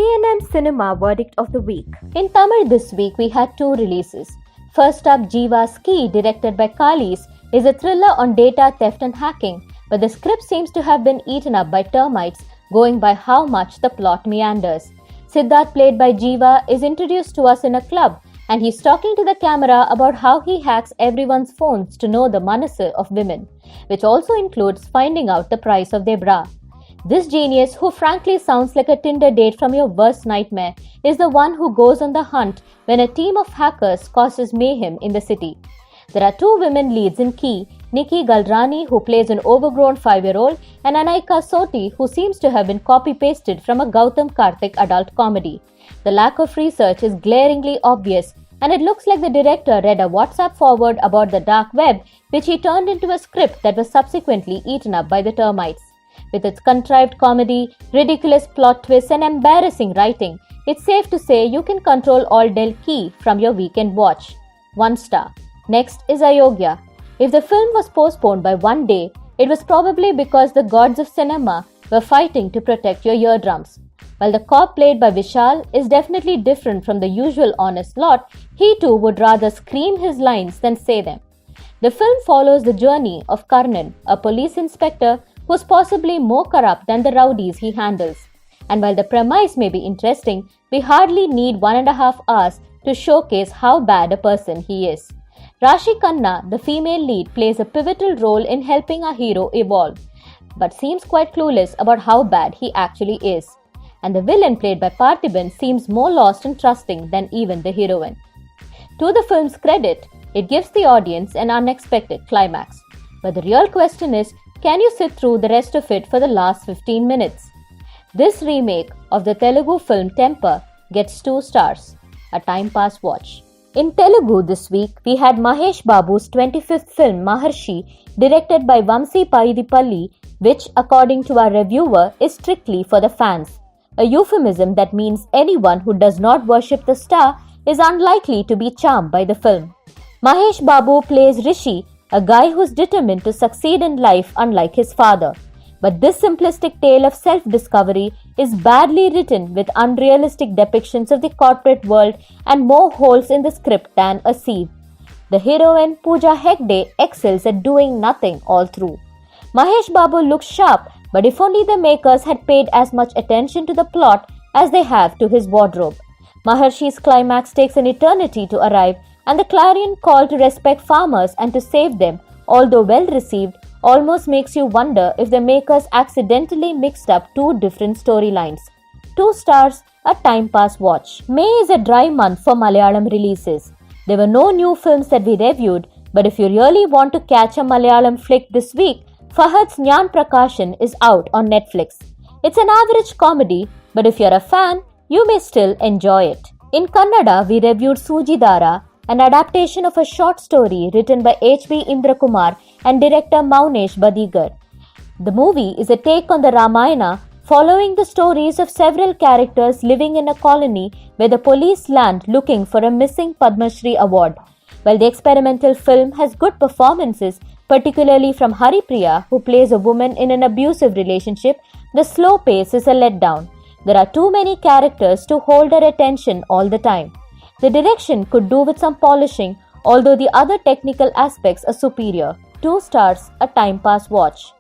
TNM Cinema Verdict of the Week. In Tamil this week we had two releases. First up, Jeeva Ski, directed by Kalis, is a thriller on data theft and hacking, but the script seems to have been eaten up by termites, going by how much the plot meanders. Siddharth, played by Jeeva, is introduced to us in a club, and he's talking to the camera about how he hacks everyone's phones to know the manasse of women, which also includes finding out the price of their bra. This genius, who frankly sounds like a Tinder date from your worst nightmare, is the one who goes on the hunt when a team of hackers causes mayhem in the city. There are two women leads in key, Nikki Galrani, who plays an overgrown 5-year-old, and Anaika Soti, who seems to have been copy-pasted from a Gautam Karthik adult comedy. The lack of research is glaringly obvious, and it looks like the director read a WhatsApp forward about the dark web, which he turned into a script that was subsequently eaten up by the termites. With its contrived comedy, ridiculous plot twists, and embarrassing writing, it's safe to say you can control all Del Key from your weekend watch. 1 star. Next is Ayogya. If the film was postponed by 1 day, it was probably because the gods of cinema were fighting to protect your eardrums. While the cop played by Vishal is definitely different from the usual honest lot, he too would rather scream his lines than say them. The film follows the journey of Karnan, a police inspector who's possibly more corrupt than the rowdies he handles. And while the premise may be interesting, we hardly need 1.5 hours to showcase how bad a person he is. Rashi Khanna, the female lead, plays a pivotal role in helping our hero evolve, but seems quite clueless about how bad he actually is. And the villain, played by Parthiban, seems more lost and trusting than even the heroine. To the film's credit, it gives the audience an unexpected climax. But the real question is, can you sit through the rest of it for the last 15 minutes? This remake of the Telugu film Temper gets 2 stars, a time pass watch. In Telugu this week, we had Mahesh Babu's 25th film Maharshi, directed by Vamsi Paidipalli, which, according to our reviewer, is strictly for the fans. A euphemism that means anyone who does not worship the star is unlikely to be charmed by the film. Mahesh Babu plays Rishi, a guy who's determined to succeed in life unlike his father. But this simplistic tale of self-discovery is badly written with unrealistic depictions of the corporate world and more holes in the script than a sieve. The heroine, Pooja Hegde, excels at doing nothing all through. Mahesh Babu looks sharp, but if only the makers had paid as much attention to the plot as they have to his wardrobe. Maharshi's climax takes an eternity to arrive, and the clarion call to respect farmers and to save them, although well received, almost makes you wonder if the makers accidentally mixed up 2 different storylines. 2 stars, a time pass watch. May is a dry month for Malayalam releases. There were no new films that we reviewed, but if you really want to catch a Malayalam flick this week, Fahad's Nyan Prakashan is out on Netflix. It's an average comedy, but if you're a fan, you may still enjoy it. In Kannada, we reviewed Suji Dhara, an adaptation of a short story written by H.B. Indrakumar and director Maunesh Badigar. The movie is a take on the Ramayana, following the stories of several characters living in a colony where the police land looking for a missing Padma Shri award. While the experimental film has good performances, particularly from Haripriya, who plays a woman in an abusive relationship, the slow pace is a letdown. There are too many characters to hold our attention all the time. The direction could do with some polishing, although the other technical aspects are superior. 2 stars, a time pass watch.